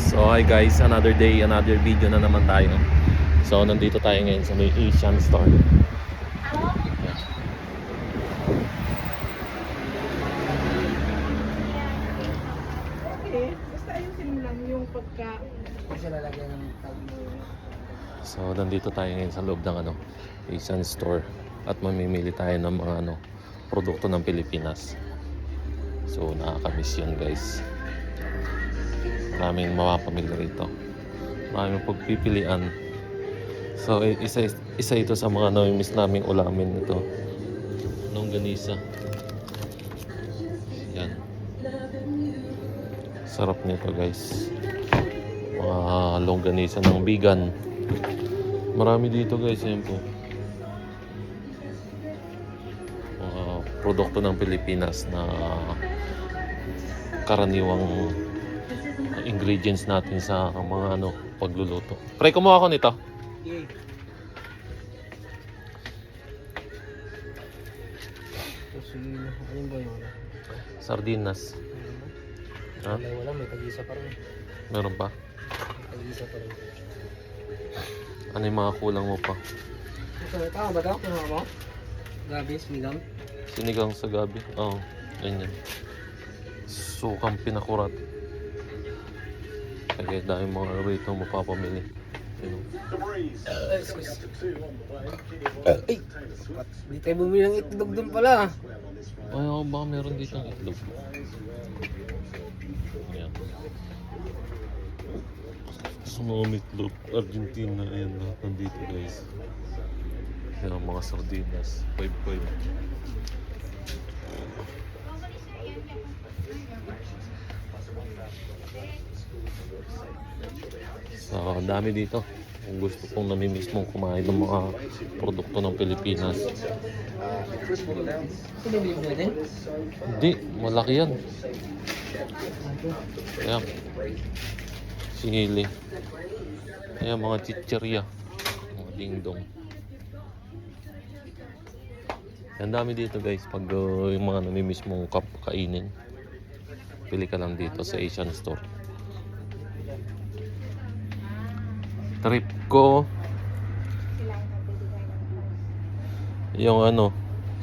So hi guys, another day, another video na naman tayo. So nandito tayo ngayon sa may Asian store. Yeah. Okay, basta ayusin mo lang yung pagka... Kasi lalagyan ng tag mo. So nandito tayo ngayon sa loob ng Asian store at mamimili tayo ng mga produkto ng Pilipinas. So nakakamiss yun guys. Maraming mapapamili rito. Maraming pagpipilian. So isa ito sa mga namimiss naming ulamin ito. Longganisa. Yan. Sarap nito guys. Mga longganisa ng vegan. Marami dito guys. Yan po. Mga produkto ng Pilipinas na karaniwang ingredients natin sa mga pagluluto. Pre, kumuha ako nito. Okay. Kasi, ano ba yun? Sardinas. Ha? Wala, may tag-isa pa rin. Meron pa? May tag-isa pa rin. Ano yung mga kulang mo pa? So, tama ba ito? Kuha mo? Gabi, sinigang? Sinigang sa gabi. Oo, ganyan. Sukang pinakurat. Kaya dahil mga rito mapapamili. Ay! Hindi tayo bumili ng itlog dun pala. Ay, ako baka meron dito ng itlog. Ayan. Sa mga meatloaf, Argentina, ayan lahat nandito guys. Ayan ang mga sardinas, 5-5. So, ang dami dito. Kung gusto pong namimiss mong kumain ng mga produkto ng Pilipinas. Ito bibili mo din? Hindi, malaki yan. Ayan. Sili. Ayan, mga chichirya. Mga dingdong. Ang dami dito guys. Pag yung mga namimiss mong kainin, pili ka lang dito sa Asian store. Trip ko yung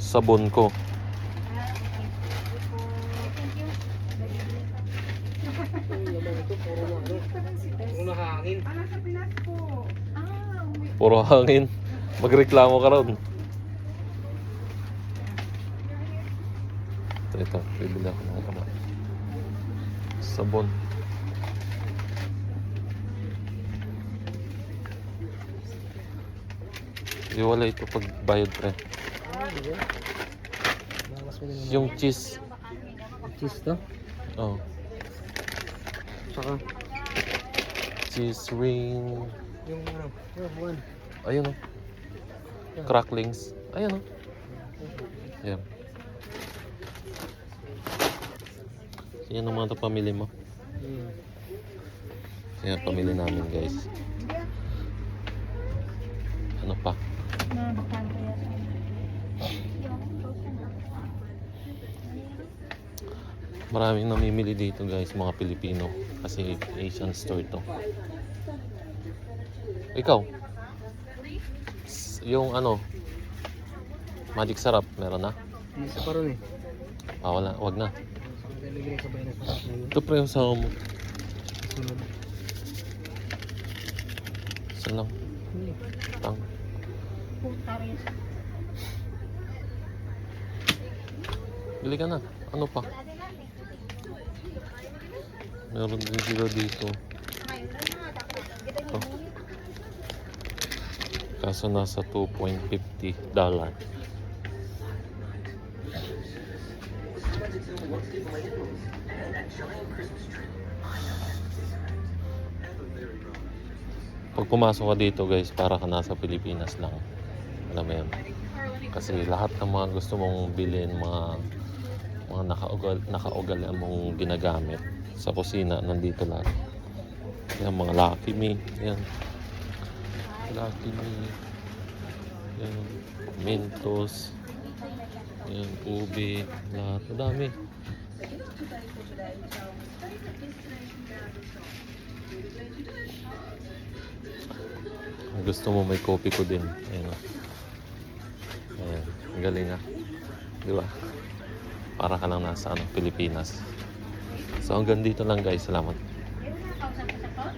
sabon ko. Puro nakahangin. Ah, nasa Pinas po. Puro hangin. Magreklamo ka ron. Ito, bibili ako ng sabon. Iwala ito pag bayad pre. Yung cheese. Cheese to? Oh. Saka? Cheese ring. Yung one. Ayun cracklings. Ayun Ayan. Yan ang mga pamili mo. Yan pamili namin guys. Ano pa? Maraming namimili dito guys, mga Pilipino. Kasi Asian store to. Ikaw? Yung Magic Sarap, meron na? Isa pa rin Ah, wala, wag na. Bibili ka ba yun sa ngayon? Ito pre yung sawa mo. Sunod. Isa lang. Tang. Bili ka na. Ano pa? Meron din sila dito. Oh. Kaso nasa $2.50. Pag pumasok ka dito guys, para ka nasa Pilipinas lang. Alam mo yan. Kasi lahat ng mga gusto mong bilhin, mga nakaugalian mong ginagamit sa kusina, nandito lahat. Yan, mga Lucky Me. Yan. Lucky Me. Yan. Mentos. Yan, ube. Lahat. Madami. gusto mo may copy ko din. Ayan, oh. Ayan, ang galing ah. Di ba? Para ka lang nasa Pilipinas. So hanggang dito lang guys. Salamat.